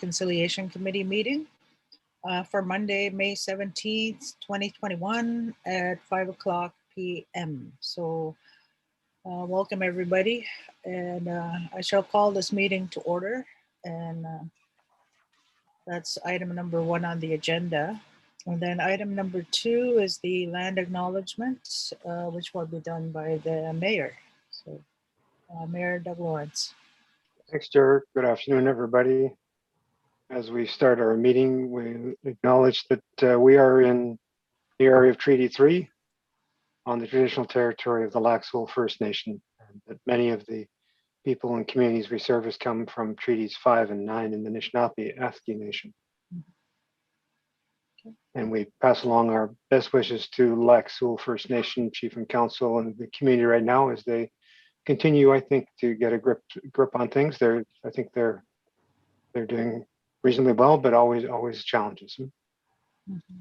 Reconciliation Committee meeting for Monday, May 17th, 2021 at 5:00 p.m. So welcome everybody, and I shall call this meeting to order, and that's item number 1 on the agenda. And then item number 2 is the land acknowledgement, which will be done by the mayor. So Mayor Doug Lawrence. Thanks, Jared. Good afternoon, everybody. As we start our meeting, we acknowledge that we are in the area of Treaty 3 on the traditional territory of the Sioux First Nation, and that many of the people and communities we service come from Treaties 5 and 9 in the Anishinaabe Nation. Okay. And we pass along our best wishes to Sioux First Nation Chief and Council and the community right now as they continue, I think, to get a grip on things. I think they're doing reasonably well, but always challenges. Mm-hmm.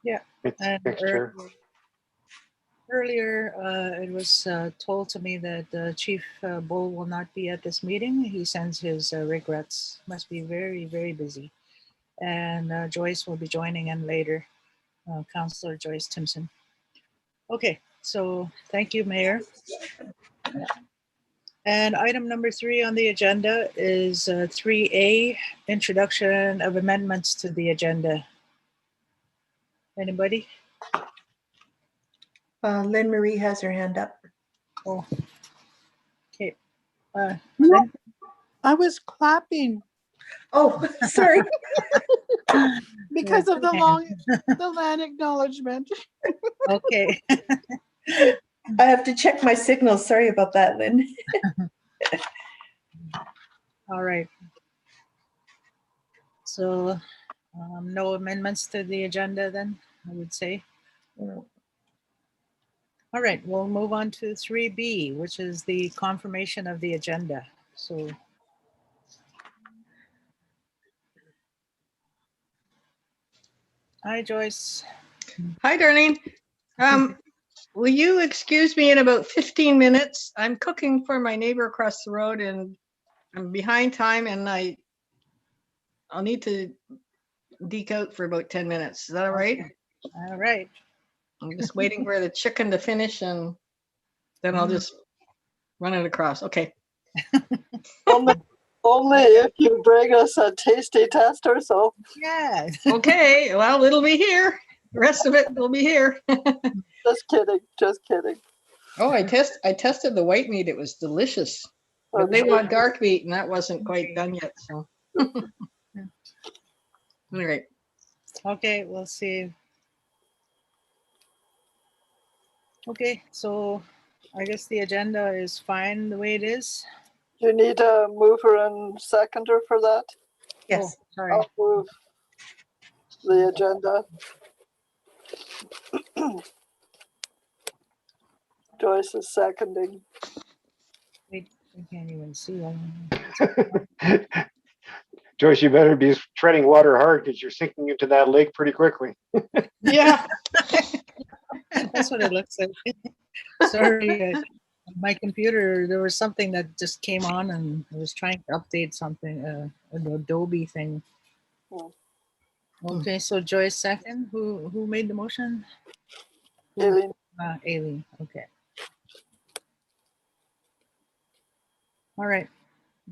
Yeah. Thanks, Chair. Earlier, it was told to me that Chief Bull will not be at this meeting. He sends his regrets. Must be very, very busy. And Joyce will be joining in later, Councillor Joyce Timpson. Okay, so thank you, Mayor. And item number 3 on the agenda is 3A, introduction of amendments to the agenda. Anybody? Lynn Marie has her hand up. Oh, okay. No, I was clapping Oh, sorry. because of the land acknowledgement. Okay. I have to check my signals. Sorry about that, Lynn. All right. So no amendments to the agenda then, I would say. All right, we'll move on to 3B, which is the confirmation of the agenda. So hi, Joyce. Hi, Darlene. Will you excuse me in about 15 minutes? I'm cooking for my neighbor across the road and I'm behind time and I'll need to deke out for about 10 minutes. Is that all right? Okay. All right. I'm just waiting for the chicken to finish and then I'll just run it across. Okay. Only if you bring us a tasty test or so. Yeah. Okay, well, it'll be here. The rest of it will be here. Just kidding. Just kidding. Oh, I tested the white meat. It was delicious. But they want dark meat and that wasn't quite done yet. So anyway. Okay, we'll see. Okay, so I guess the agenda is fine the way it is. You need a mover and seconder for that? Yes. Oh, sorry. I'll move the agenda. Joyce is seconding. Wait, I can't even see one. Joyce, you better be treading water hard because you're sinking into that lake pretty quickly. Yeah. That's what it looks like. Sorry, my computer, there was something that just came on and I was trying to update something, an Adobe thing. Okay, so Joyce second. Who made the motion? Aileen. Aileen, okay. All right,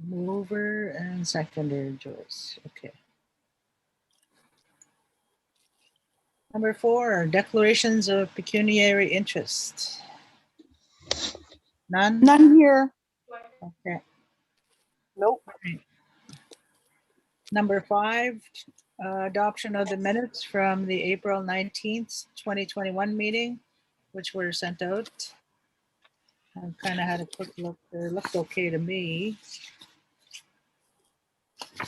mover and seconder, Joyce, okay. Number 4, declarations of pecuniary interest. None? None here. Okay. Nope. Right. Number 5, adoption of the minutes from the April 19th, 2021 meeting, which were sent out. I kind of had a quick look. It looked okay to me. I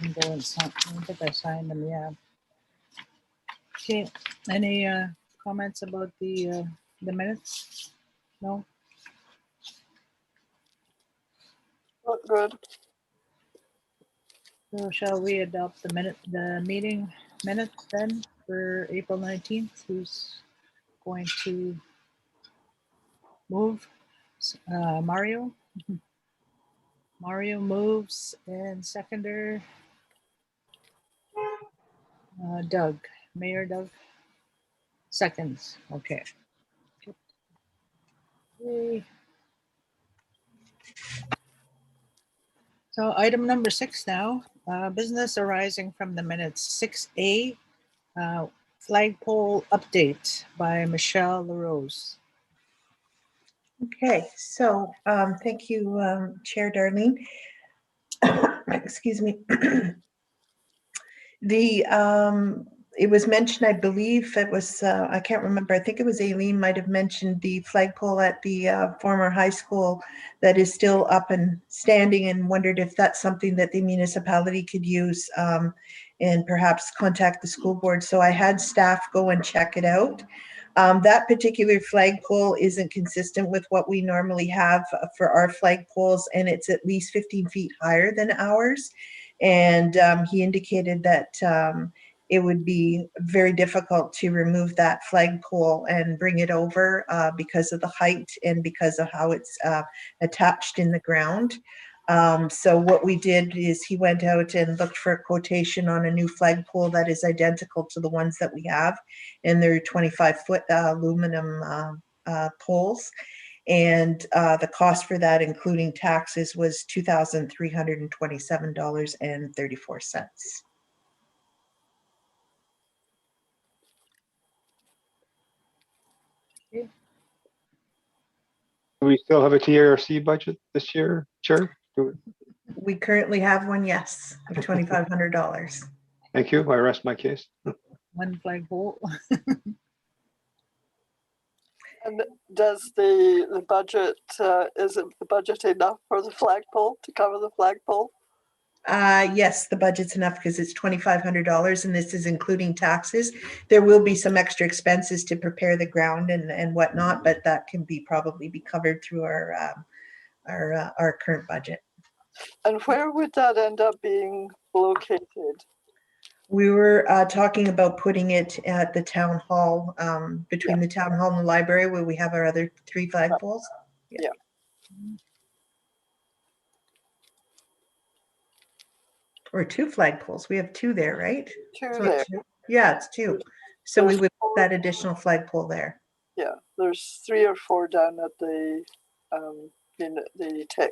didn't go and sign. I don't think I signed them, yeah. Okay, any comments about the minutes? No? Not good. So shall we adopt the meeting minutes then for April 19th? Who's going to move? Mario? Mario moves and seconder. Doug, Mayor Doug. Seconds, okay. Yay. So item number 6 now, business arising from the minutes. 6A, flagpole update by Michelle LaRose. Okay, so thank you, Chair Darlene. Excuse me. It was mentioned, I believe it was, I can't remember, I think it was Aileen might have mentioned the flagpole at the former high school that is still up and standing, and wondered if that's something that the municipality could use and perhaps contact the school board. So I had staff go and check it out. That particular flagpole isn't consistent with what we normally have for our flagpoles, and it's at least 15 feet higher than ours. And he indicated that it would be very difficult to remove that flagpole and bring it over because of the height and because of how it's attached in the ground. So what we did is he went out and looked for a quotation on a new flagpole that is identical to the ones that we have, and they're 25-foot aluminum poles. And the cost for that, including taxes, was $2,327.34. Do we still have a TRC budget this year, Chair? We currently have one, yes, of $2,500. Thank you. I rest my case. One flagpole. And does the budget, is it the budget enough for the flagpole, to cover the flagpole? Yes, the budget's enough because it's $2,500, and this is including taxes. There will be some extra expenses to prepare the ground and whatnot, but that can probably be covered through our current budget. And where would that end up being located? We were talking about putting it at the town hall, between the town hall and the library, where we have our other 3 flagpoles. Yeah. Or 2 flagpoles. We have 2 there, right? Two So there. it's- Yeah, it's 2. So we There's would put that additional flagpole there. Yeah, there's 3 or 4 down at the in the tech.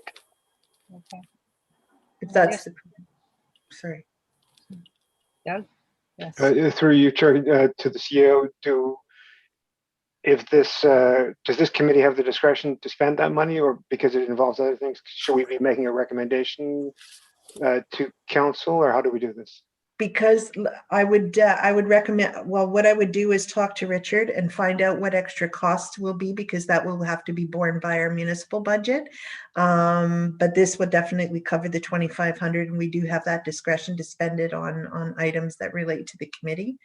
Okay. If that's Yes. the, sorry. Doug? Yes. Through you, Chair, to the CEO, does this committee have the discretion to spend that money, or because it involves other things, should we be making a recommendation to council, or how do we do this? Because I would recommend, well, what I would do is talk to Richard and find out what extra costs will be, because that will have to be borne by our municipal budget. But this would definitely cover the 2,500, and we do have that discretion to spend it on items that relate to the committee.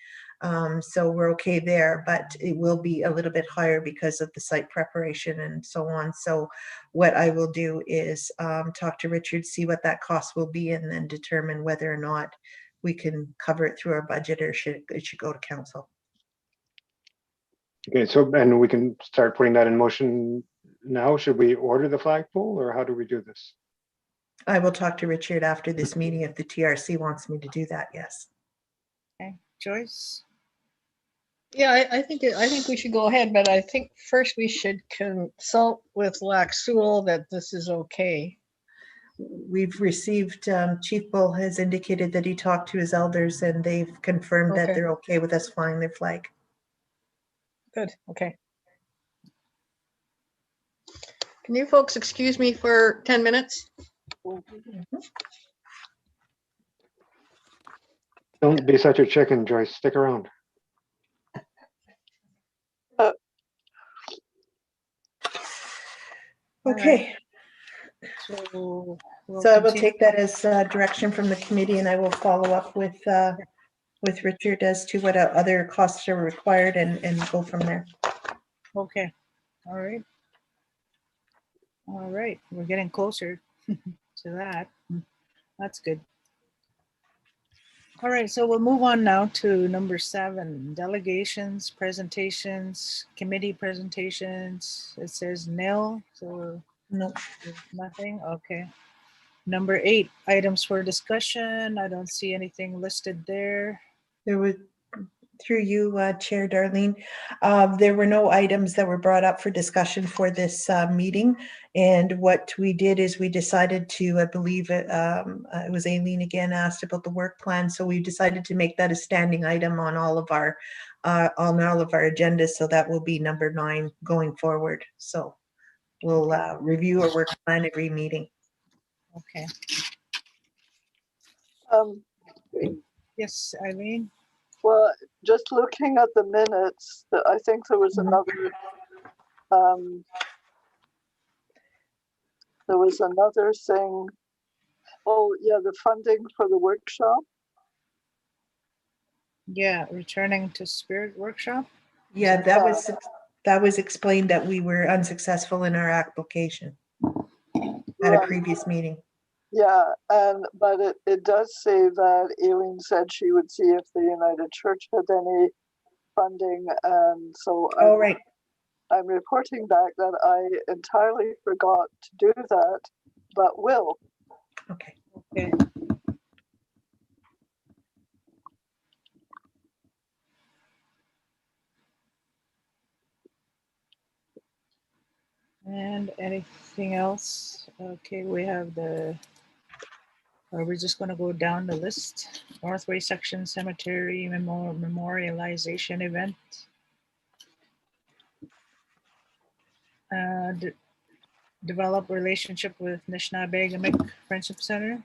So we're okay there, but it will be a little bit higher because of the site preparation and so on. So what I will do is talk to Richard, see what that cost will be, and then determine whether or not we can cover it through our budget, or it should go to council. Okay, so, and we can start putting that in motion now. Should we order the flagpole, or how do we do this? I will talk to Richard after this meeting if the TRC wants me to do that, yes. Okay, Joyce? Yeah, I think we should go ahead, but I think first we should consult with Lac Sioux that this is okay. We've received, Chief Bull has indicated that he talked to his elders, and they've confirmed that Okay. they're okay with us flying their flag. Good, okay. Can you folks excuse me for 10 minutes? Don't be such a chicken, Joyce. Stick around. Okay, So we'll so I will continue. take that as direction from the committee, and I will follow up with Richard as to what other costs are required, and go from there. Okay, all right. All right, we're getting closer to that. That's good. All right, so we'll move on now to number 7, delegations, presentations, committee presentations. It says nil, so No, nothing, okay. Number 8, items for discussion. I don't see anything listed there. there was, through you, Chair Darlene, there were no items that were brought up for discussion for this meeting. And what we did is we decided to, I believe it was Aileen again asked about the work plan. So we decided to make that a standing item on all of our agendas. So that will be number 9 going forward. So we'll review our work plan every meeting. Okay, Um, yes, Eileen? well, just looking at the minutes, I think there was another, thing. Oh, yeah, the funding for the workshop. Yeah, returning to Spirit Workshop. Yeah, that was explained that we were unsuccessful in our application at a Right. previous meeting. Yeah, but it does say that Aileen said she would see if the United Church had any funding, and so Oh, right. I'm reporting back that I entirely forgot to do that, but will. Okay. Okay. And anything else? Okay, we have we're just going to go down the list. Northway Section Cemetery Memorialization Event. Develop relationship with Nishnabegamic Friendship Center.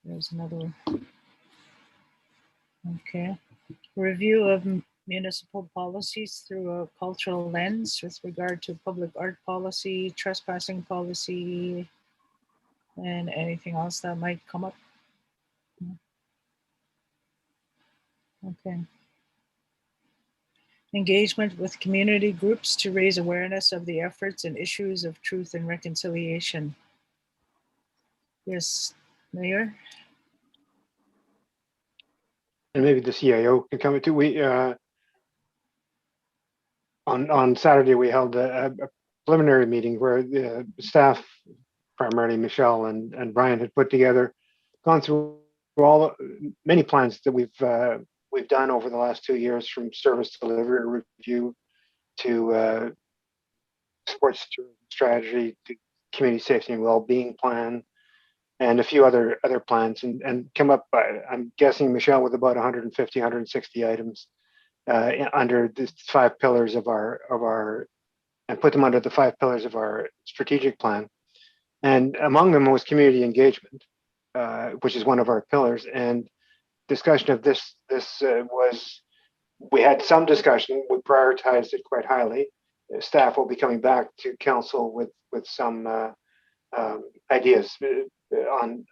There's another one. Okay. Review of municipal policies through a cultural lens with regard to public art policy, trespassing policy, and anything else that might come up. Okay. Engagement with community groups to raise awareness of the efforts and issues of truth and reconciliation. Yes, Mayor? And maybe the CIO can come too. We on Saturday we held a preliminary meeting where the staff, primarily Michelle and Brian, had gone through many plans that we've done over the last 2 years, from service delivery review to sports strategy to community safety and well-being plan, and a few other plans, and come up, I'm guessing, Michelle, with about 150, 160 items under the 5 pillars of our, and put them under the 5 pillars of our strategic plan. And among them was community engagement, which is one of our pillars. And discussion of this was, we had some discussion, we prioritized it quite highly. Staff will be coming back to council with some ideas on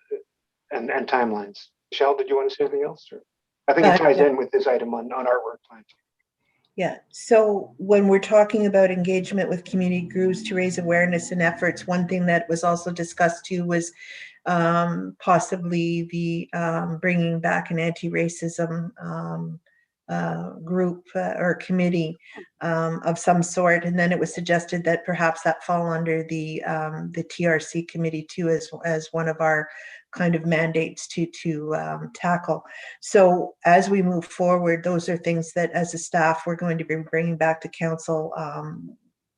and timelines. Michelle, did you want to say anything else? Or? I think it ties in with this item on our work plan. Yeah, so when we're talking about engagement with community groups to raise awareness and efforts, one thing that was also discussed too was possibly the bringing back an anti-racism group or committee of some sort, and then it was suggested that perhaps that fall under the TRC committee too, as one of our kind of mandates to tackle. So as we move forward, those are things that as a staff we're going to be bringing back to council,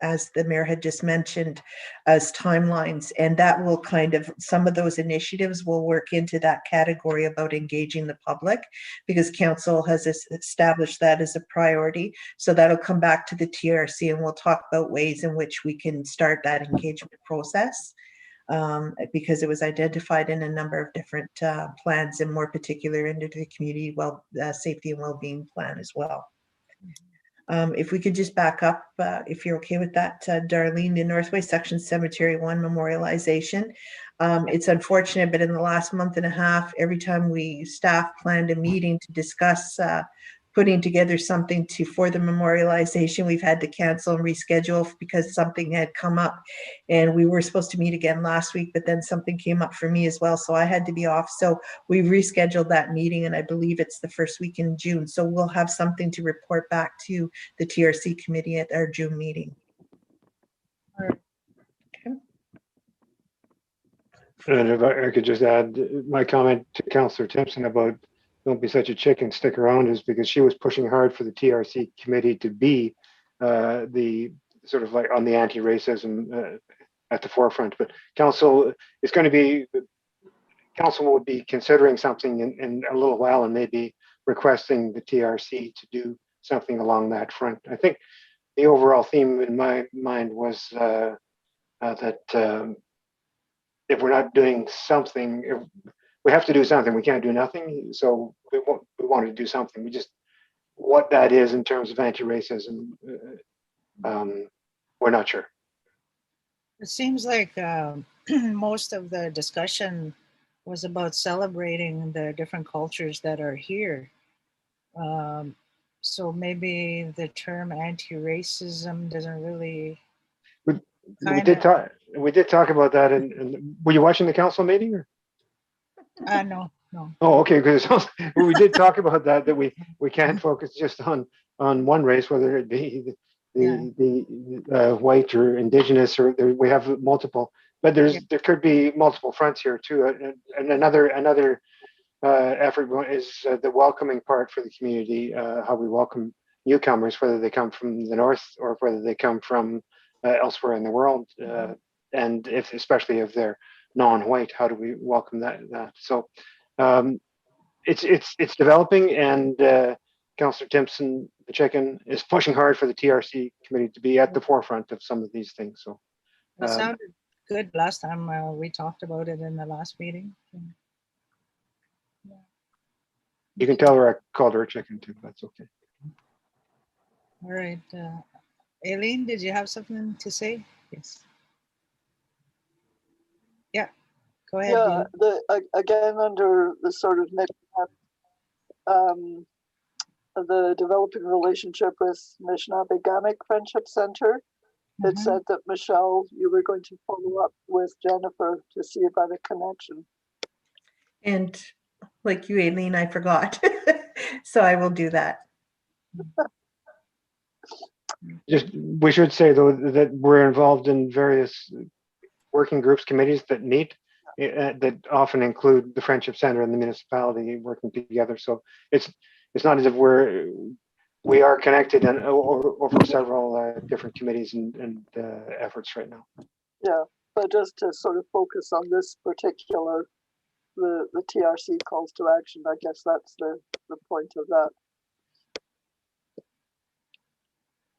as the mayor had just mentioned, as timelines, and that will kind of, some of those initiatives will work into that category about engaging the public, because council has established that as a priority. So that'll come back to the TRC, and we'll talk about ways in which we can start that engagement process. Because it was identified in a number of different plans, and more particular into the community safety and well-being plan as well. If we could just back up, if you're okay with that, Darlene, the Northway Section Cemetery 1 memorialization. It's unfortunate, but in the last month and a half, every time staff planned a meeting to discuss putting together something for the memorialization. We've had to cancel and reschedule because something had come up, and we were supposed to meet again last week, but then something came up for me as well, so I had to be off. So we rescheduled that meeting, and I believe it's the first week in June. So we'll have something to report back to the TRC committee at our June meeting. All right. And if I could just add my comment to Councillor Timpson about don't be such a chicken, stick around, is because she was pushing hard for the TRC committee to be the sort of like on the anti-racism at the forefront. But council is going to be, council will be considering something in a little while and maybe requesting the TRC to do something along that front. I think the overall theme in my mind was that if we're not doing something, if we have to do something, we can't do nothing. So we want to do something. We just, what that is in terms of anti-racism, we're not sure. It seems like most of the discussion was about celebrating the different cultures that are here. So maybe the term anti-racism doesn't really. We did talk about that. And were you watching the council meeting? Or? No. Oh, okay. Because we did talk about that we can't focus just on one race, whether it be the white or indigenous, or we have multiple. But there could be multiple fronts here too. And another effort is the welcoming part for the community. How we welcome newcomers, whether they come from the north or whether they come from elsewhere in the world, and especially if they're non-white, how do we welcome that? So it's developing, and Councillor Timpson, the chicken, is pushing hard for the TRC committee to be at the forefront of some of these things. So it sounded good last time we talked about it in the last meeting. You can tell her I called her a chicken too. That's okay. All right. Aileen, did you have something to say? Yes. Yeah, go ahead. Yeah, again, under the sort of the developing relationship with Anishinaabe Friendship Center, it said that, Michelle, you were going to follow up with Jennifer to see about a connection. And like you, Aileen, I forgot. So I will do that. We should say though that we're involved in various working groups, committees that meet, that often include the Friendship Center and the municipality working together. So it's not as if we are connected and over several different committees and efforts right now. Yeah, but just to sort of focus on this particular, the TRC calls to action, I guess that's the point of that.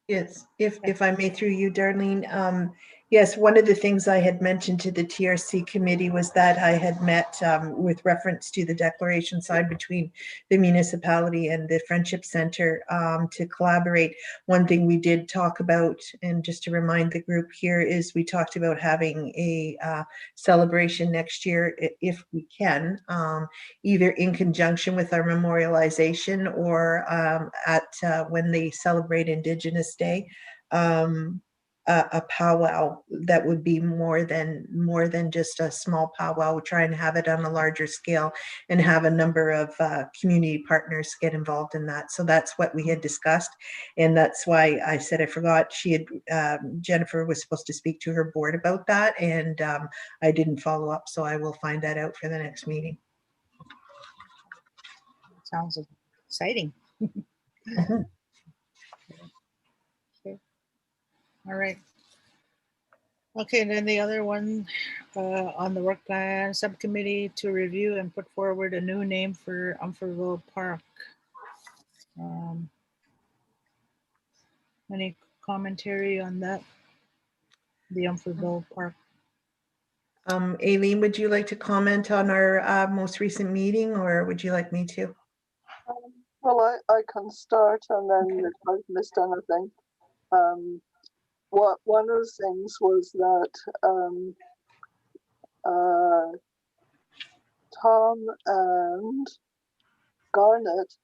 Yes, if I may, through you, Darlene. Yes, one of the things I had mentioned to the TRC committee was that I had met with reference to the declaration signed between the municipality and the Friendship Center to collaborate. One thing we did talk about, and just to remind the group here, is we talked about having a celebration next year, if we can, either in conjunction with our memorialization or at when they celebrate Indigenous Day, a powwow that would be more than just a small powwow. We're trying to have it on a larger scale and have a number of community partners get involved in that. So that's what we had discussed, and that's why I said I forgot. She had Jennifer was supposed to speak to her board about that, and I didn't follow up. So I will find that out for the next meeting. Sounds exciting. Okay. All right. Okay, and then the other one on the work plan subcommittee to review and put forward a new name for Umferville Park. Any commentary on that? The Umferville Park. Aileen, would you like to comment on our most recent meeting, or would you like me to? Well, I can start, and then if I've missed anything. One of the things was that Tom and Garnet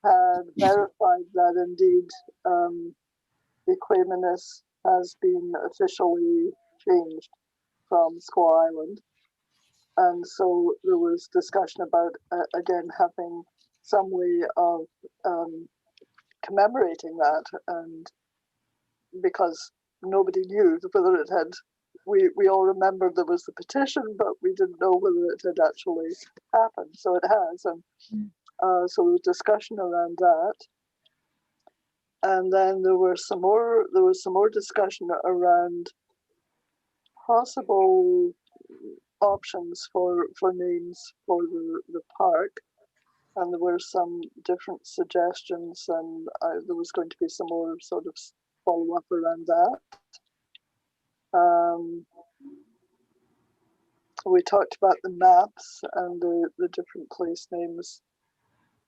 had verified that indeed Equanimous has been officially changed from Squaw Island. And so there was discussion about, again, having some way of commemorating that. And because nobody knew whether it had, we all remembered there was the petition, but we didn't know whether it had actually happened. So it has. And so there was discussion around that. And then there was some more discussion around possible options for names for the park, and there were some different suggestions, and there was going to be some more sort of follow up around that. We talked about the maps and the different place names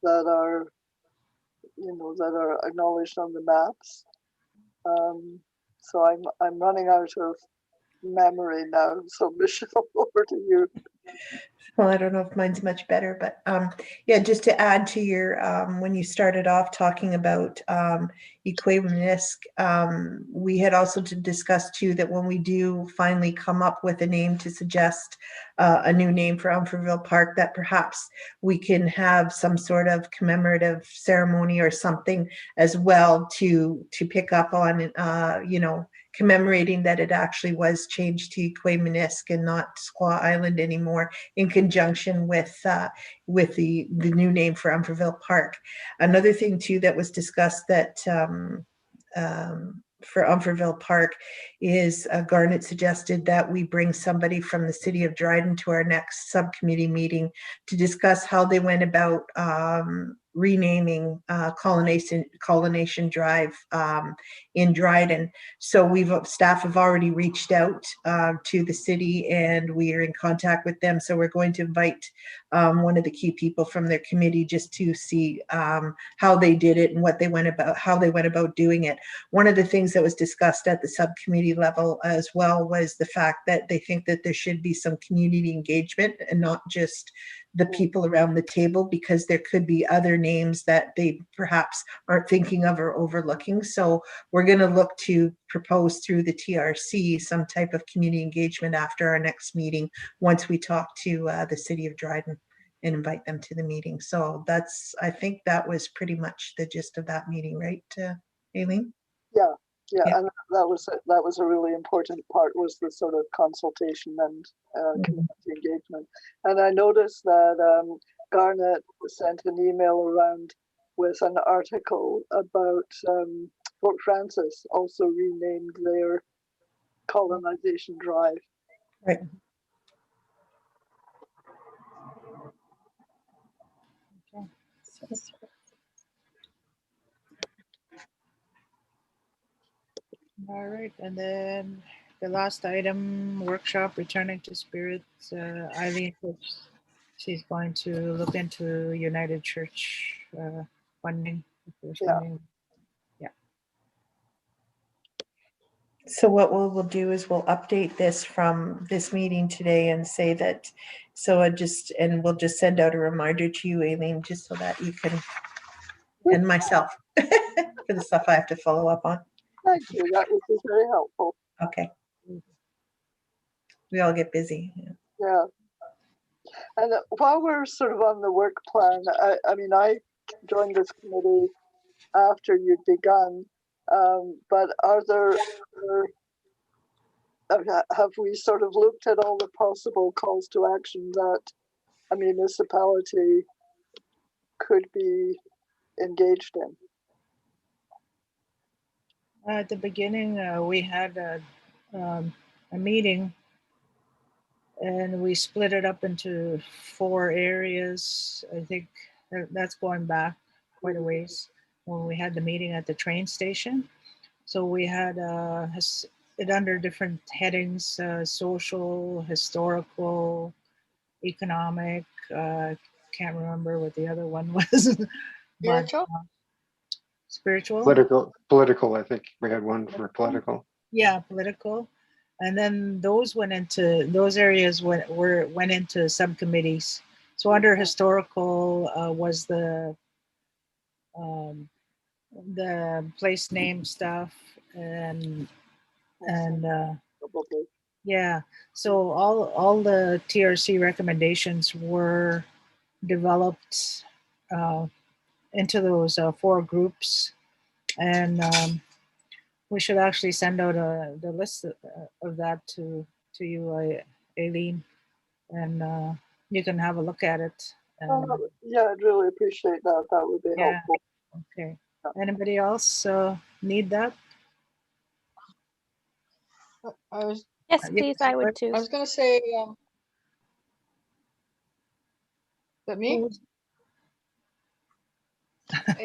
that are, that are acknowledged on the maps. So I'm running out of memory now. So Michelle, over to you. Well, I don't know if mine's much better, but yeah, just to add to your, when you started off talking about Equanisk, we had also to discuss too that when we do finally come up with a name to suggest a new name for Umferville Park, that perhaps we can have some sort of commemorative ceremony or something as well to pick up on, commemorating that it actually was changed to Equanisk and not Squaw Island anymore, in conjunction with the new name for Umferville Park. Another thing too that was discussed that for Umferville Park is Garnet suggested that we bring somebody from the city of Dryden to our next subcommittee meeting to discuss how they went about renaming Colonation Drive in Dryden. So staff have already reached out to the city, and we are in contact with them. So we're going to invite one of the key people from their committee just to see how they did it and how they went about doing it. One of the things that was discussed at the subcommittee level as well was the fact that they think that there should be some community engagement and not just the people around the table, because there could be other names that they perhaps aren't thinking of or overlooking. So we're going to look to propose through the TRC some type of community engagement after our next meeting, once we talk to the city of Dryden and invite them to the meeting. So I think that was pretty much the gist of that meeting, right, Aileen? Yeah, and that was a really important part, was the sort of consultation and community engagement. And I noticed that Garnet sent an email around with an article about Fort Francis also renamed their colonization drive. Right. Okay. All right, and then the last item, workshop, returning to spirits. Eileen, she's going to look into United Church funding. Yeah. So what we'll do is we'll update this from this meeting today and say that, and we'll just send out a reminder to you, Aileen, just so that you can, and myself, for the stuff I have to follow up on. Thank you. That would be very helpful. Okay. We all get busy. Yeah. And while we're sort of on the work plan, I joined this committee after you'd begun, but have we sort of looked at all the possible calls to action that a municipality could be engaged in? At the beginning, we had a meeting, and we split it up into 4 areas. I think that's going back quite a ways, when we had the meeting at the train station. So we had it under different headings: social, historical, economic. Can't remember what the other one was. But, spiritual. Political. I think we had one for political. Yeah, political. And then those areas went into subcommittees. So under historical was the um, the place name stuff and Probably. yeah. So all the TRC recommendations were developed into those 4 groups, and we should actually send out the list of that to you, Aileen, and you can have a look at it. Yeah, I'd really appreciate that. That would be Yeah. helpful. Okay. Anybody else need that? I was Yes, Yeah, please, I would but- too. I was gonna say, is that me? Who's-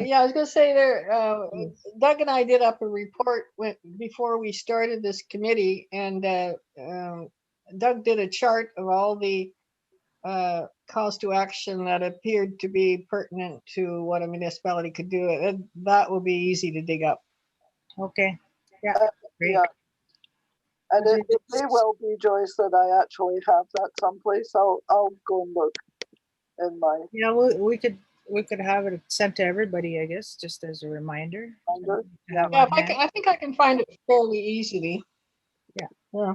Yeah, I was gonna say there, Doug and I did up a report before we started this committee, and Doug did a chart of all the calls to action that appeared to be pertinent to what a municipality could do. And that will be easy to dig up. Okay. Yeah. Great. Yeah. And Is it may well be, Joyce, that I actually have that someplace. I'll go and look in my Yeah, we could have it sent to everybody, I guess, just as a reminder. binder. to have Yeah, on hand. I think I can find it fairly easily. Yeah. Yeah.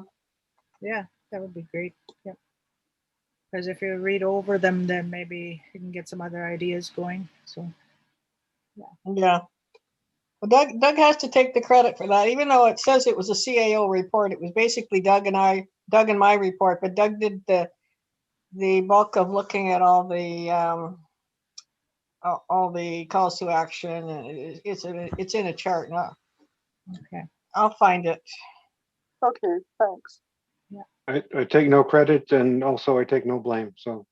Yeah, that would be great. Yeah. Because if you read over them, then maybe you can get some other ideas going. So Yeah. Well, Doug has to take the credit for that, even though it says it was a CAO report. It was basically Doug and my report, but Doug did the bulk of looking at all the calls to action, and it's in a chart. Now okay. I'll find it. Okay, thanks. I take no credit and also I take no blame. So,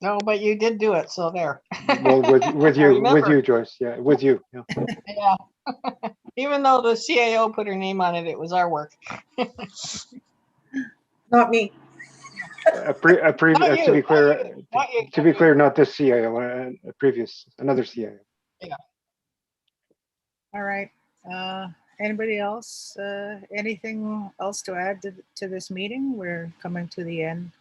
No, but you did do it, so there. well, with I remember. you, Joyce. Yeah, with you. Yeah. Yeah. Even though the CAO put her name on it, it was our work. Not me. Not To you, be clear, not you, to be clear, not this CIO, another CIO. All right. Anybody else? Anything else to add to this meeting? We're coming to the end.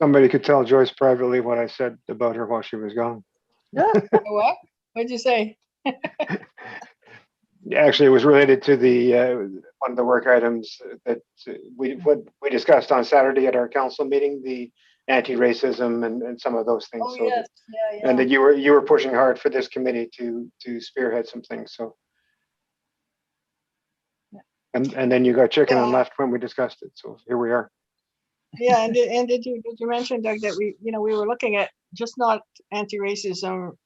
Somebody could tell Joyce privately what I said about her while she was gone. What? What'd you say? Actually, it was related to the one of the work items that we discussed on Saturday at our council meeting, the anti-racism and some of those things. Oh, So yes, yeah. and that you were pushing hard for this committee to spearhead some things. So and then you got chicken and Yeah. left when we discussed it. So here we are. Yeah, and did you mention, Doug, that we were looking at just not anti-racism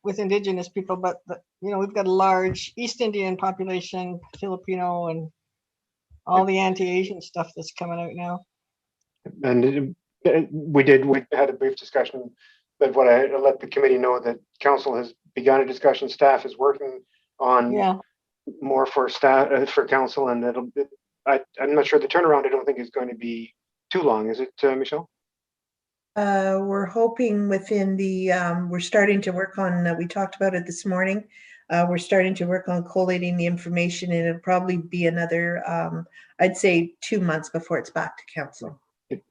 with Indigenous people, but we've got a large East Indian population, Filipino, and all the anti-Asian stuff that's coming out now. And we had a brief discussion, but what I let the committee know that council has begun a discussion, staff is working on more for staff for council, and I'm not sure the turnaround, I don't think is going to be too long, is it, Michelle? We're hoping within we're starting to work on, we talked about it this morning. We're starting to work on collating the information, and it'll probably be another, I'd say 2 months before it's back to council.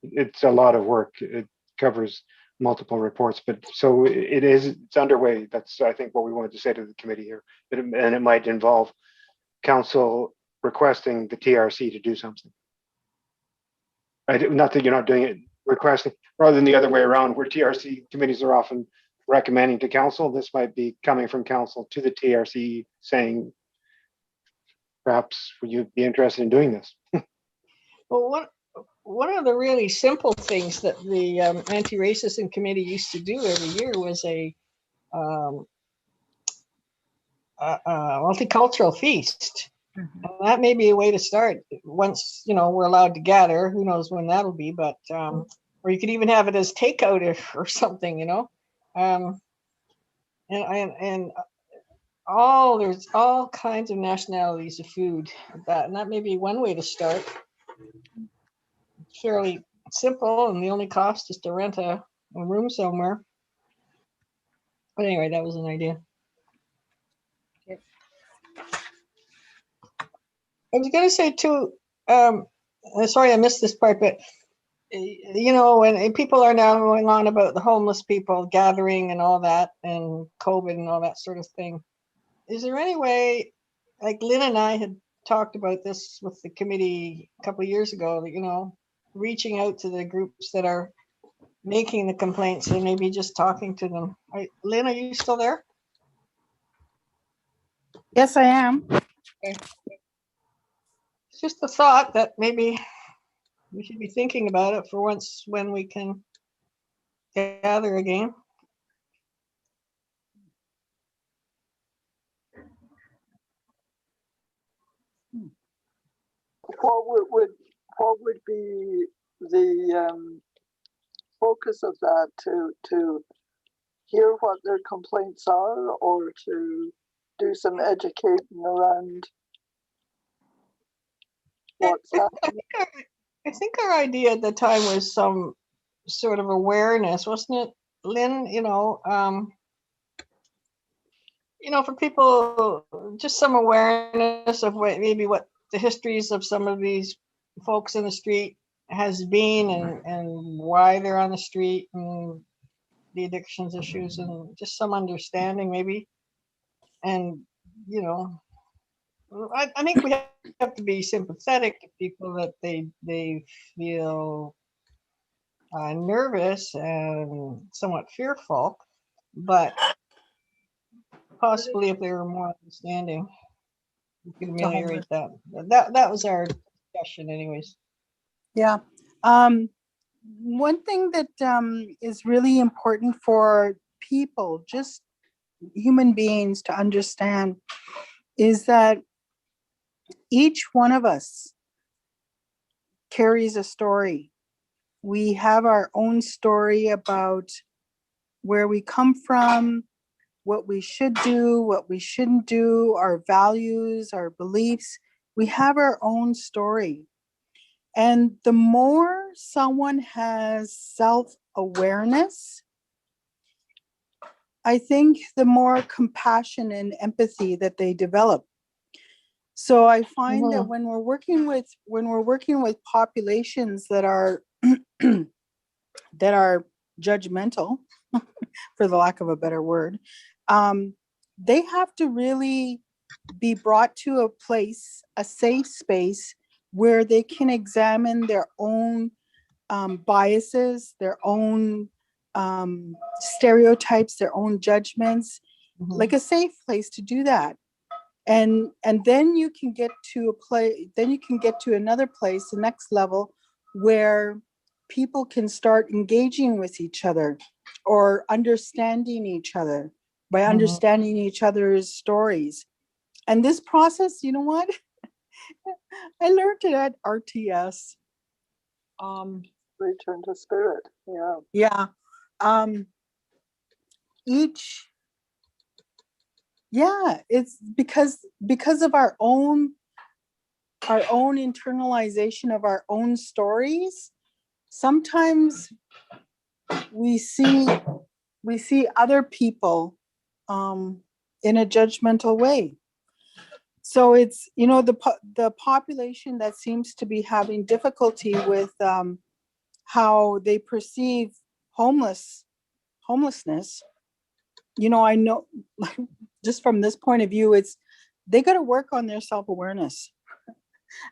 It's a lot of work. It covers multiple reports, but so it's underway. That's, I think, what we wanted to say to the committee here. And it might involve council requesting the TRC to do something. Not that you're not doing it, requesting, rather than the other way around, where TRC committees are often recommending to council. This might be coming from council to the TRC saying, perhaps would you be interested in doing this? Well, one of the really simple things that the anti-racism committee used to do every year was a multicultural feast. Mhm. And that may be a way to start once we're allowed to gather. Who knows when that'll be? But or you could even have it as takeout or something, and there's all kinds of nationalities of food, and that may be one way to start. Fairly simple, and the only cost is to rent a room somewhere. But anyway, that was an idea. Okay. I was gonna say too, sorry I missed this part, but you know, when people are now going on about the homeless people gathering and all that, and COVID and all that sort of thing, is there any way, like Lynn and I had talked about this with the committee a couple of years ago, that, you know, reaching out to the groups that are making the complaints and maybe just talking to them. Lynn, are you still there? Yes, I am. It's just a thought that maybe we should be thinking about it for once when we can gather again. What would be the focus of that, to hear what their complaints are, or to do some educating around what's happening? I think our idea at the time was some sort of awareness, wasn't it, Lynn? For people, just some awareness of what the histories of some of these folks in the street has been, and why they're on the street, and the addictions issues, and just some understanding maybe. And, I think we have to be sympathetic to people that they feel nervous and somewhat fearful, but possibly if they were more understanding, we could ameliorate that. That was our discussion anyways. Yeah. One thing that is really important for people, just human beings, to understand is that each one of us carries a story. We have our own story about where we come from, what we should do, what we shouldn't do, our values, our beliefs. We have our own story. And the more someone has self-awareness, I think the more compassion and empathy that they develop. So I find that when we're working with populations that are that are judgmental, for the lack of a better word, they have to really be brought to a place, a safe space, where they can examine their own biases, their own stereotypes, their own judgments, like a safe place to do that. And then you can get to another place, the next level, where people can start engaging with each other or understanding each other by understanding each other's stories. And this process, you know what? I learned it at RTS. Return to spirit. Yeah. Yeah. It's because of our own internalization of our own stories. Sometimes we see other people in a judgmental way. So it's, the population that seems to be having difficulty with how they perceive homelessness. I know, just from this point of view, they got to work on their self-awareness.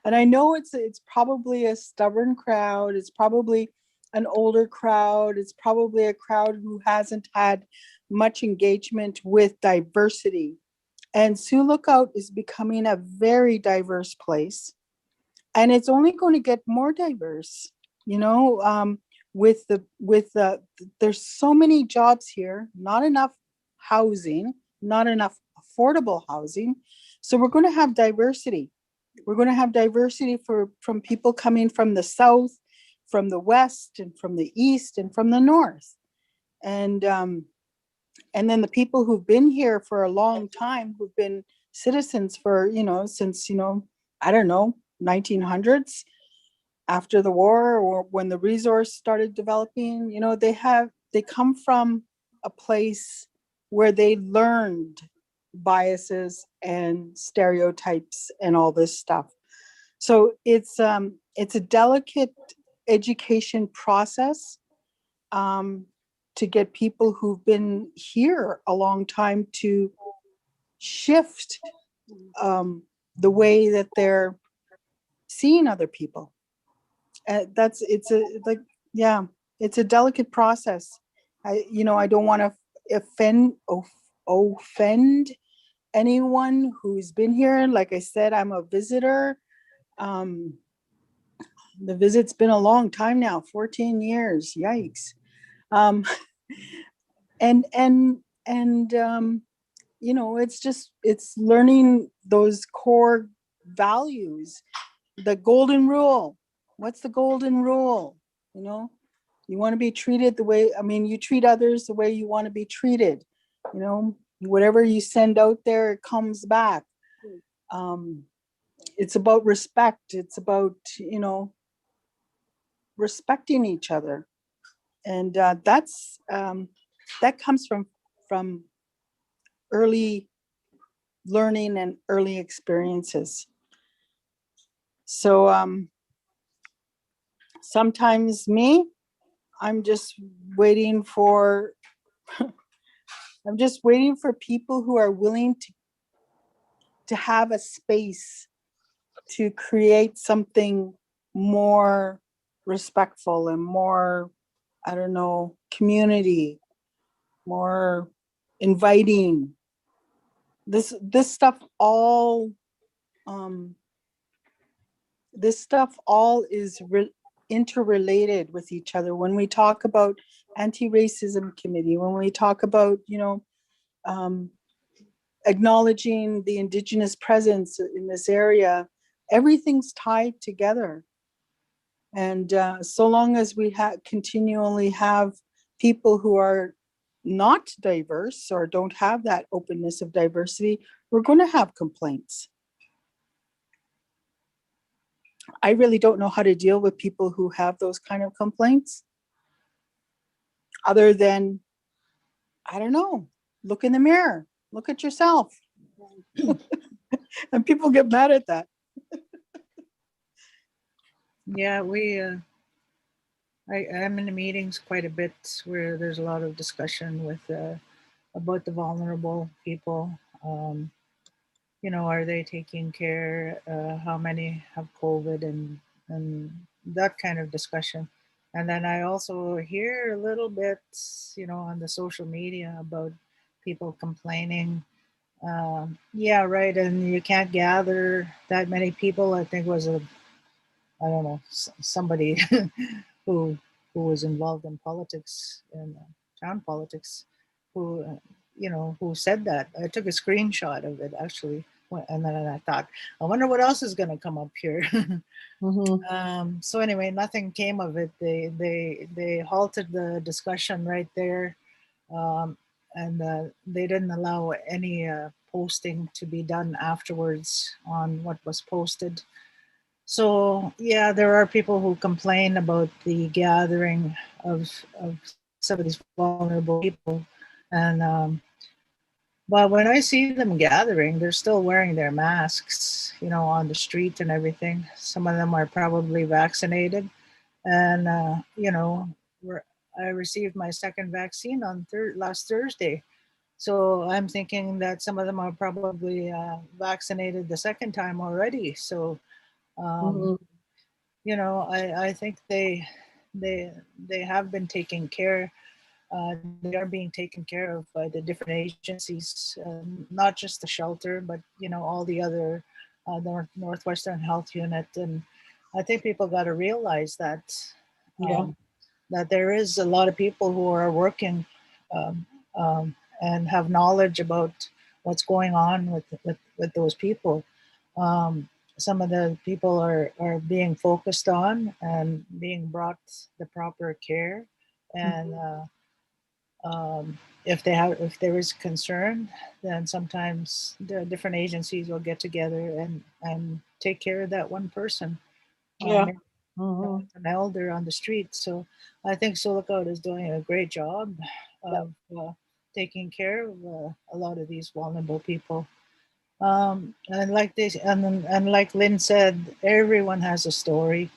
And I know it's probably a stubborn crowd. It's probably an older crowd. It's probably a crowd who hasn't had much engagement with diversity. And Sioux Lookout is becoming a very diverse place. And it's only going to get more diverse, there's so many jobs here, not enough housing, not enough affordable housing. So we're going to have diversity. We're going to have diversity from people coming from the south, from the west, and from the east, and from the north. And then the people who've been here for a long time, who've been citizens for, since, I don't know, 1900s, after the war, or when the resource started developing, they come from a place where they learned biases and stereotypes and all this stuff. So it's a delicate education process to get people who've been here a long time to shift the way that they're seeing other people. It's a delicate process. I don't want to offend anyone who's been here. Like I said, I'm a visitor. The visit's been a long time now, 14 years. Yikes. It's learning those core values. The golden rule. What's the golden rule? You want to be treated you treat others the way you want to be treated. Whatever you send out there, it comes back. It's about respect. It's about, respecting each other. And that comes from early learning and early experiences. So sometimes I'm just waiting for people who are willing to have a space to create something more respectful and more, community, more inviting. This stuff all is interrelated with each other. When we talk about anti-racism committee, when we talk about acknowledging the Indigenous presence in this area, everything's tied together. And so long as we continually have people who are not diverse or don't have that openness of diversity, we're going to have complaints. I really don't know how to deal with people who have those kind of complaints, other than, I don't know, look in the mirror, look at yourself. And people get mad at that. Yeah, I'm in the meetings quite a bit where there's a lot of discussion with about the vulnerable people. Are they taking care? How many have COVID and that kind of discussion. And then I also hear a little bit, on the social media about people complaining. Yeah, right. And you can't gather that many people. I think it was I don't know, somebody who was involved in politics and town politics, who who said that. I took a screenshot of it actually, and then I thought, I wonder what else is going to come up here. Mm-hmm. So anyway, nothing came of it. They halted the discussion right there, and they didn't allow any posting to be done afterwards on what was posted. So yeah, there are people who complain about the gathering of some of these vulnerable people, and but when I see them gathering, they're still wearing their masks, on the street and everything. Some of them are probably vaccinated, and I received my second vaccine on last Thursday. So I'm thinking that some of them are probably vaccinated the second time already. So Mm-hmm. I think they they have been taken care. They are being taken care of by the different agencies, not just the shelter, but all the other Northwestern Health Unit. And I think people got to realize that Yeah. that there is a lot of people who are working um, and have knowledge about what's going on with those people. Um, some of the people are being focused on and being brought the proper care, and if there is concern, then sometimes the different agencies will get together and take care of that one person. Yeah. Maybe Mm-hmm. an elder on the street. So I think Silicon is doing a great job of taking care of a lot of these vulnerable people. And like this, and like Lynn said, everyone has a story.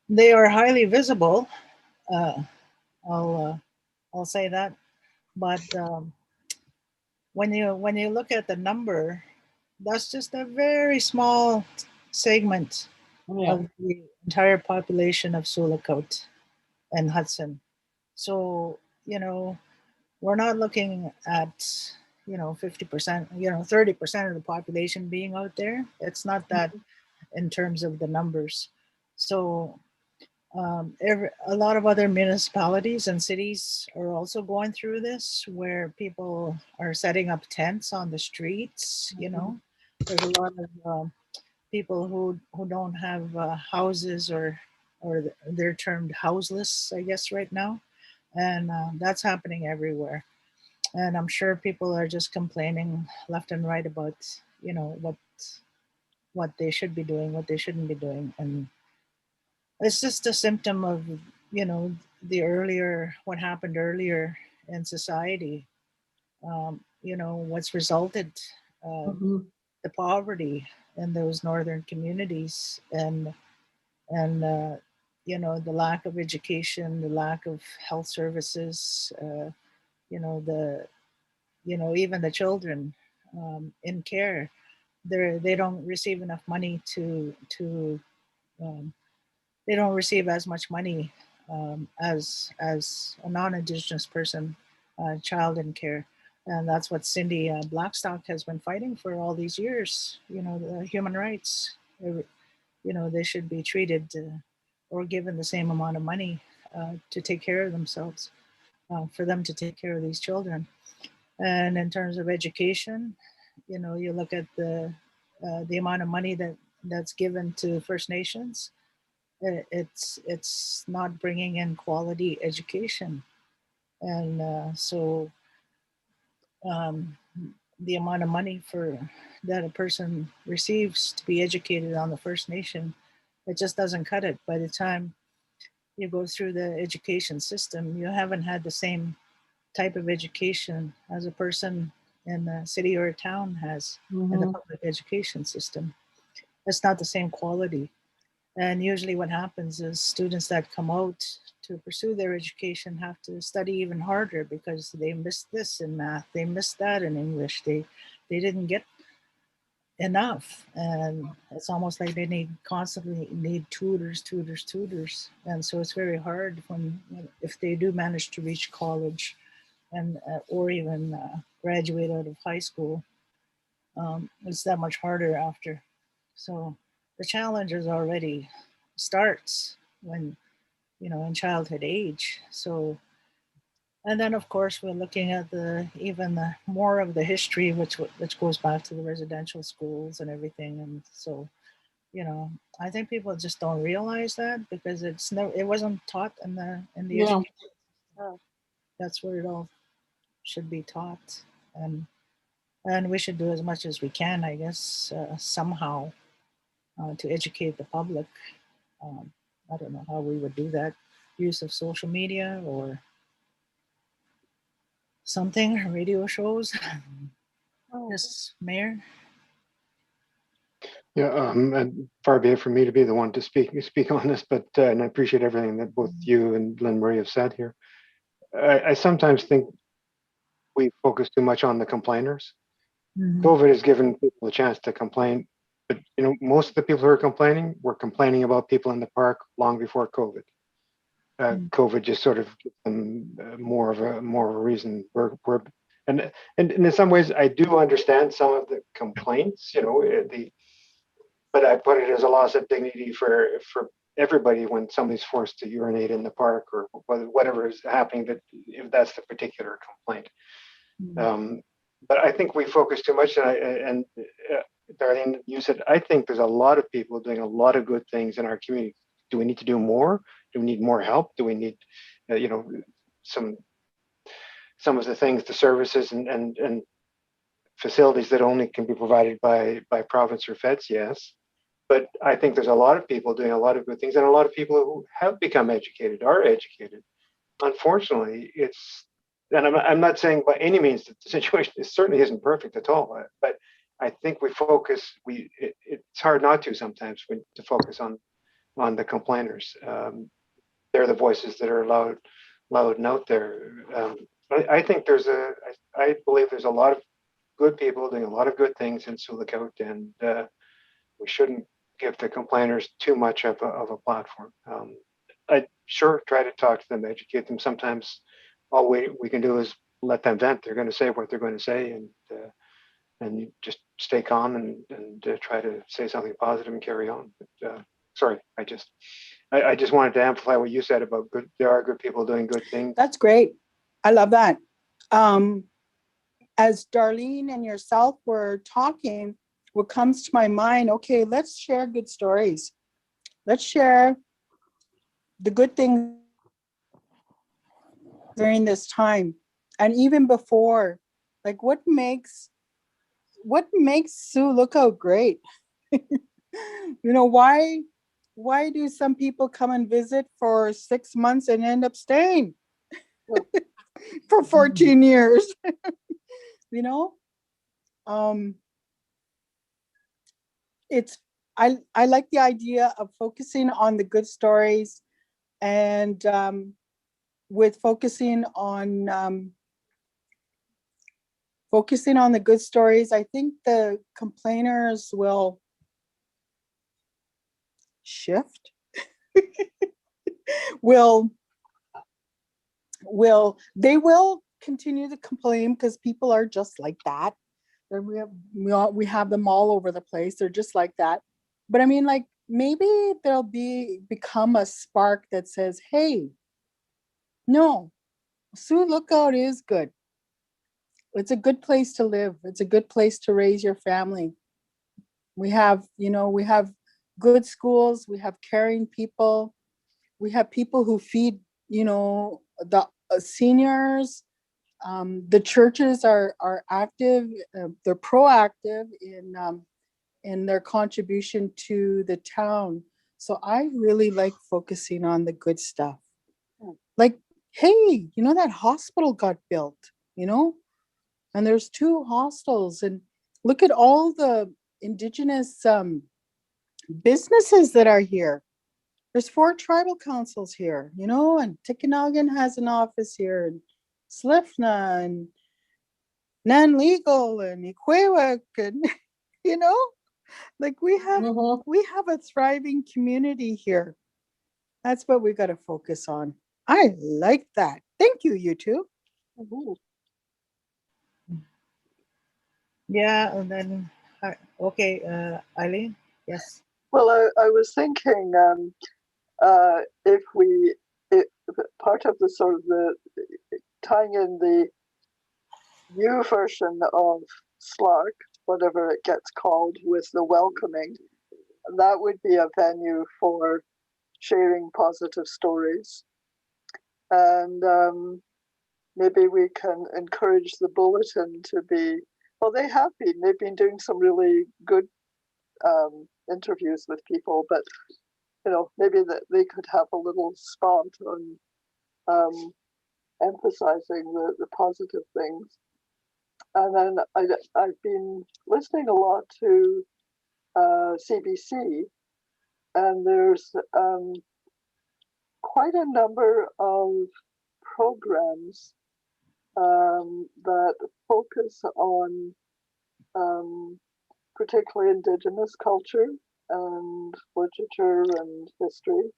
they are highly visible. Uh, I'll say that. But when you look at the number, that's just a very small segment Yeah. of the entire population of Sioux and Hudson. So, we're not looking at, 50%, 30% of the population being out there. It's not that in terms of the numbers. So, a lot of other municipalities and cities are also going through this, where people are setting up tents on the streets. There's a lot of people who don't have houses, or they're termed houseless, I guess, right now, and that's happening everywhere. And I'm sure people are just complaining left and right about what they should be doing, what they shouldn't be doing, and it's just a symptom of you know what happened earlier in society. What's resulted, uh, Mhm. the poverty in those northern communities, and the lack of education, the lack of health services, the even the children in care, they don't receive enough money to um, they don't receive as much money as a non-indigenous person, child in care. And that's what Cindy Blackstock has been fighting for all these years. The human rights. They should be treated or given the same amount of money to take care of themselves, for them to take care of these children. And in terms of education, you look at the amount of money that's given to First Nations. It's not bringing in quality education, and so um, the amount of money that a person receives to be educated on the First Nation, it just doesn't cut it. By the time you go through the education system, you haven't had the same type of education as a person in a city or a town has in the Mhm. public education system. It's not the same quality. And usually, what happens is students that come out to pursue their education have to study even harder because they missed this in math, they missed that in English, they didn't get enough, and it's almost like they constantly need tutors, and so it's very hard if they do manage to reach college and or even graduate out of high school. It's that much harder after. So the challenge is already starts when in childhood age. So, and then of course we're looking at the more of the history, which goes back to the residential schools and everything. And so I think people just don't realize that because it wasn't taught in the Yeah. education. That's where it all should be taught. And we should do as much as we can, I guess, somehow, to educate the public. um, I don't know how we would do that. Use of social media or something, radio shows. Yes, Mayor. Yeah, and far be it from me to be the one to speak on this, but and I appreciate everything that both you and Lynn Marie have said here. I sometimes think we focus too much on the complainers. Mhm. COVID has given people a chance to complain, but most of the people who are complaining were complaining about people in the park long before COVID. COVID just sort of gives them more of a reason. And in some ways, I do understand some of the complaints. But I put it as a loss of dignity for everybody when somebody's forced to urinate in the park or whatever is happening. That if that's the particular complaint. Mhm. Um, but I think we focus too much. And Darlene, you said I think there's a lot of people doing a lot of good things in our community. Do we need to do more? Do we need more help? Do we need, some some of the things, the services and facilities that only can be provided by province or feds? Yes. But I think there's a lot of people doing a lot of good things, and a lot of people who have become educated are educated. Unfortunately, and I'm not saying by any means that the situation certainly isn't perfect at all, but I think we focus, it's hard not to sometimes to focus on on the complainers. They're the voices that are loud and out there. I think I believe there's a lot of good people doing a lot of good things in Sioux Lookout, and we shouldn't give the complainers too much of a platform. I sure try to talk to them, educate them. Sometimes all we can do is let them vent. They're going to say what they're going to say, and you just stay calm and try to say something positive and carry on. But, sorry, I just wanted to amplify what you said about good. There are good people doing good things. That's great. I love that. As Darlene and yourself were talking, what comes to my mind, okay, let's share good stories. Let's share the good things during this time. And even before, like what makes Sioux Lookout great? You know, why do some people come and visit for 6 months and end up staying for 14 years? You know, I like the idea of focusing on the good stories, and with focusing on the good stories, I think the complainers will shift. They will continue to complain because people are just like that. We have them all over the place. They're just like that. But I mean, like, maybe there'll become a spark that says, hey, no, Sioux Lookout is good. It's a good place to live. It's a good place to raise your family. We have good schools. We have caring people. We have people who feed, the seniors. The churches are active. They're proactive in their contribution to the town. So I really like focusing on the good stuff. Like, hey, that hospital got built, and there's 2 hostels, and look at all the Indigenous businesses that are here. There's 4 tribal councils here, and Tikanagan has an office here, and Slifna and Nan-Legal and Equewek, and like we have a thriving community here. That's what we got to focus on. I like that. Thank you, you two. Yeah, and then, okay, Eileen, yes. Well, I was thinking if part of the sort of the tying in the new version of SLARC, whatever it gets called, with the welcoming, that would be a venue for sharing positive stories. And maybe we can encourage the bulletin to be, well, they've been doing some really good interviews with people, but maybe that they could have a little spot on emphasizing the positive things. And then I've been listening a lot to CBC, and there's quite a number of programs that focus on particularly Indigenous culture and literature and history.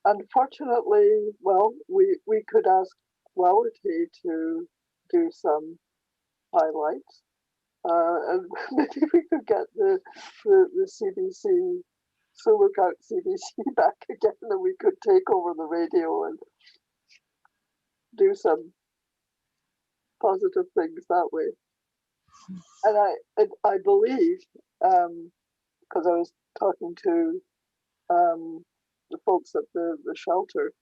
Unfortunately, well, we could ask Quality to do some highlights. And maybe we could get the CBC, so look out CBC back again, and we could take over the radio and do some positive things that way. And I believe, because I was talking to the folks at the shelter,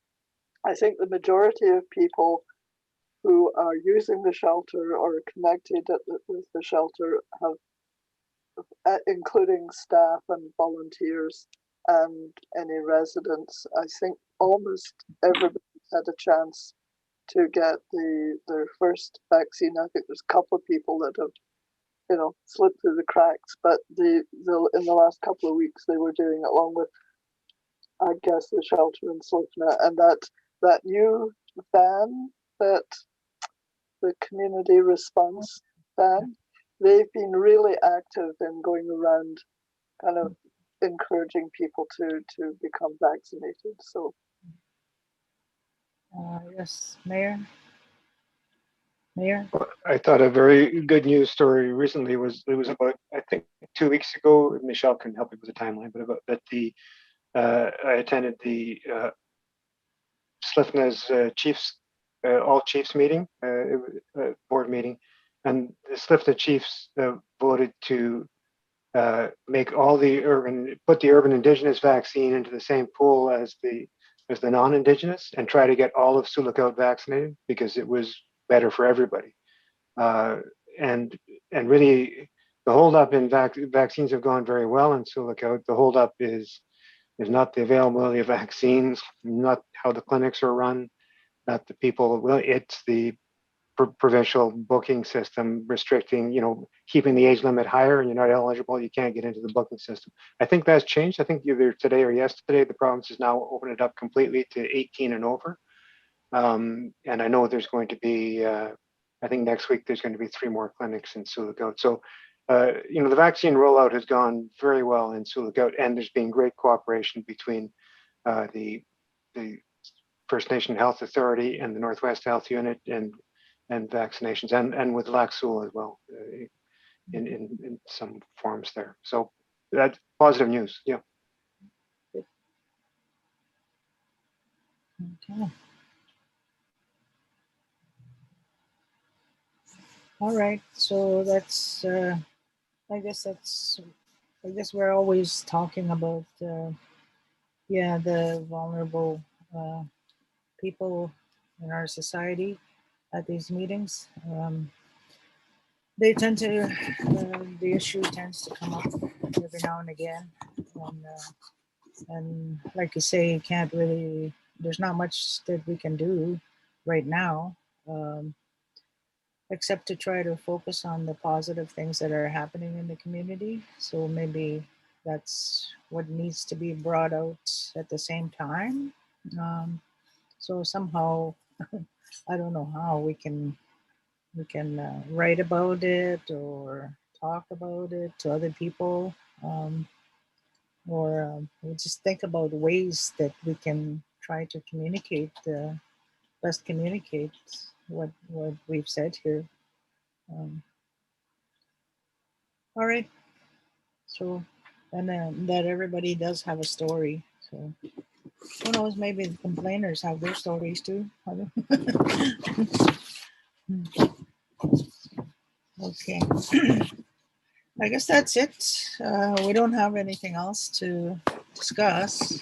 I think the majority of people who are using the shelter or connected with the shelter have, including staff and volunteers and any residents, I think almost everybody had a chance to get their first vaccine. I think there's a couple of people that slipped through the cracks. But in the last couple of weeks, they were doing it along with, I guess, the shelter in Slipna, and that new van, that the community response van, they've been really active in going around, kind of encouraging people to become vaccinated. So Yes, Mayor. I thought a very good news story recently was, it was about, I think 2 weeks ago, Michelle can help me with the timeline, but about that I attended the Slifna's Chiefs, all Chiefs meeting, board meeting, and the Slifna Chiefs voted to make all put the urban indigenous vaccine into the same pool as the non-indigenous, and try to get all of Sioux Lookout vaccinated, because it was better for everybody. And really, the holdup in vaccines have gone very well in Sioux Lookout. The holdup is not the availability of vaccines, not how the clinics are run, not the people. Well, it's the provincial booking system restricting, keeping the age limit higher, and you're not eligible, you can't get into the booking system. I think that's changed. I think either today or yesterday, the province has now opened it up completely to 18 and over. And I know there's going to be, I think next week there's going to be 3 more clinics in Sioux Lookout. So, the vaccine rollout has gone very well in Sioux Lookout, and there's been great cooperation between the First Nation Health Authority and the Northwest Health Unit, and vaccinations, and with Lac Sioux as well, in some forms there. So that's positive news. Yeah. Okay. All right. So that's, I guess we're always talking about, the vulnerable people in our society at these meetings. They tend to, the issue tends to come up every now and again. And like you say, you can't really, there's not much that we can do right now, except to try to focus on the positive things that are happening in the community. So maybe that's what needs to be brought out at the same time. So somehow, I don't know how we can write about it or talk about it to other people, or we just think about ways that we can try to communicate, best communicate what we've said here. All right. So, and that everybody does have a story. So, who knows? Maybe the complainers have their stories too. Okay. I guess that's it. We don't have anything else to discuss,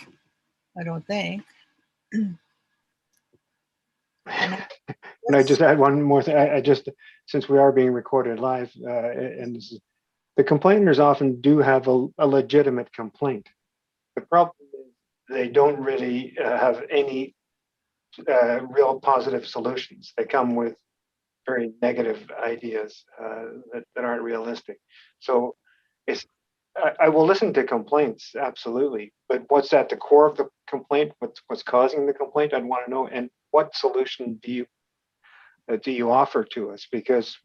I don't think. Can I just add one more thing? I just, since we are being recorded live, and this is, the complainers often do have a legitimate complaint. The problem is they don't really have any real positive solutions. They come with very negative ideas that aren't realistic. So I will listen to complaints, absolutely, but what's at the core of the complaint? What's causing the complaint? I'd want to know, and what solution do you offer to us? Because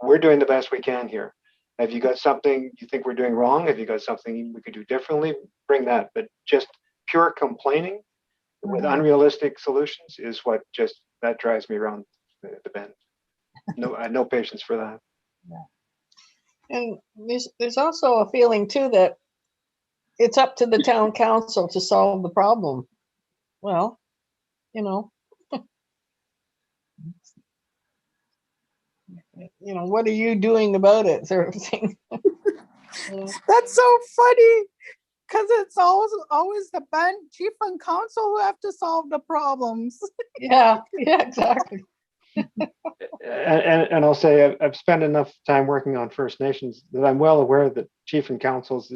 we're doing the best we can here. Have you got something you think we're doing wrong? Have you got something we could do differently? Bring that. But just pure complaining with unrealistic solutions is what that drives me around the bend. No, I had no patience for that. Yeah. And there's also a feeling too that it's up to the town council to solve the problem. Well, what are you doing about it, sort of thing. That's so funny, because it's always the band chief and council who have to solve the problems. Yeah, exactly. And I'll say I've spent enough time working on First Nations that I'm well aware that chief and councils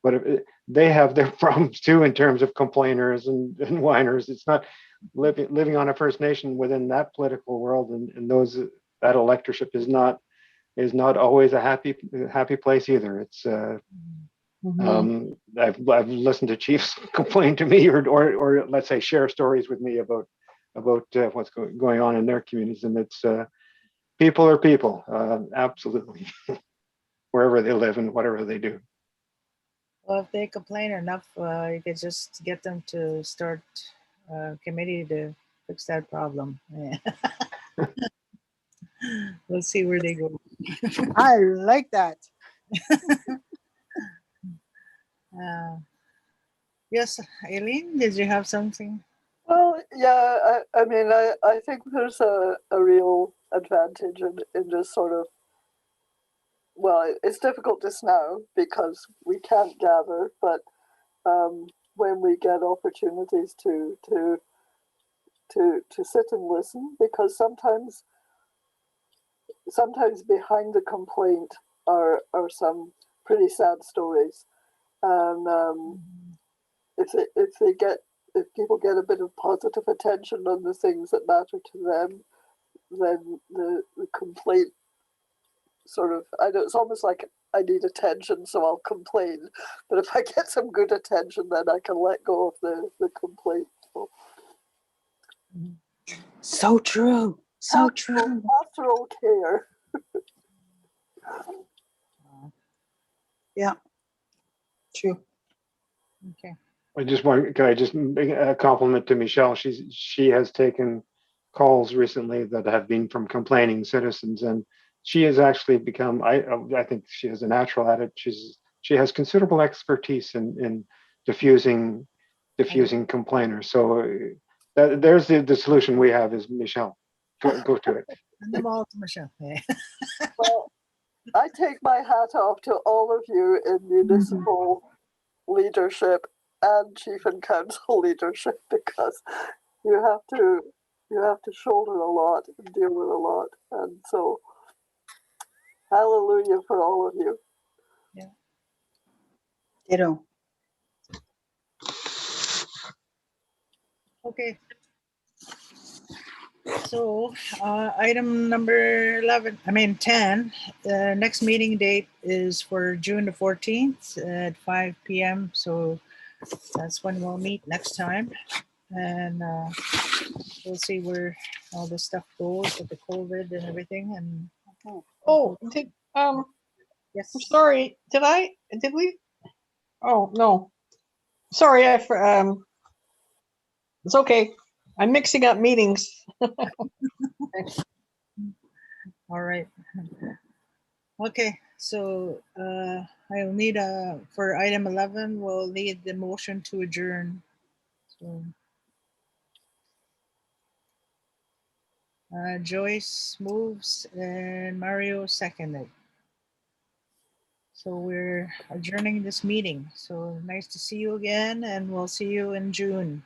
but they have their problems too in terms of complainers and whiners. It's not living on a First Nation within that political world, and that electorship is not is not always a happy place either. It's I've listened to chiefs complain to me or let's say share stories with me about what's going on in their communities, and it's people are people, absolutely, wherever they live and whatever they do. Well, if they complain enough, you could just get them to start a committee to fix that problem. Yeah. We'll see where they go. I like that. Yes, Eileen, did you have something? Well, yeah, I mean, I think there's a real advantage in just sort of, well, it's difficult just now because we can't gather, but when we get opportunities to sit and listen, because sometimes behind the complaint are some pretty sad stories, and if people get a bit of positive attention on the things that matter to them, then the complaint sort of, I know it's almost like I need attention, so I'll complain. But if I get some good attention, then I can let go of the complaint. So true. So true. Pastoral care. Yeah. True. Okay. Can I just make a compliment to Michelle? She has taken calls recently that have been from complaining citizens, and she has actually become, I think she is a natural at it. She has considerable expertise in diffusing complainers. So there's the solution we have is Michelle. Go to it. And them all to Michelle. Yeah. Well, I take my hat off to all of you in municipal leadership and chief and council leadership, because you have to shoulder a lot and deal with a lot, and so hallelujah for all of you. Ditto. Okay. So item number 10, next meeting date is for June the 14th at 5 p.m. So that's when we'll meet next time. And we'll see where all this stuff goes with the COVID and everything. And Oh, yes. I'm sorry. Did we? Oh, no. Sorry, it's okay. I'm mixing up meetings. All right. Okay, so I'll need for item 11, we'll need the motion to adjourn. So Joyce moves and Mario seconded. So we're adjourning this meeting. So nice to see you again, and we'll see you in June.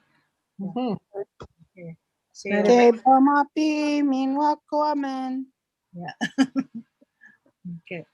Mhm. Okay. See you. Okay, Bamapi, Minwako, amen. Yeah. Okay.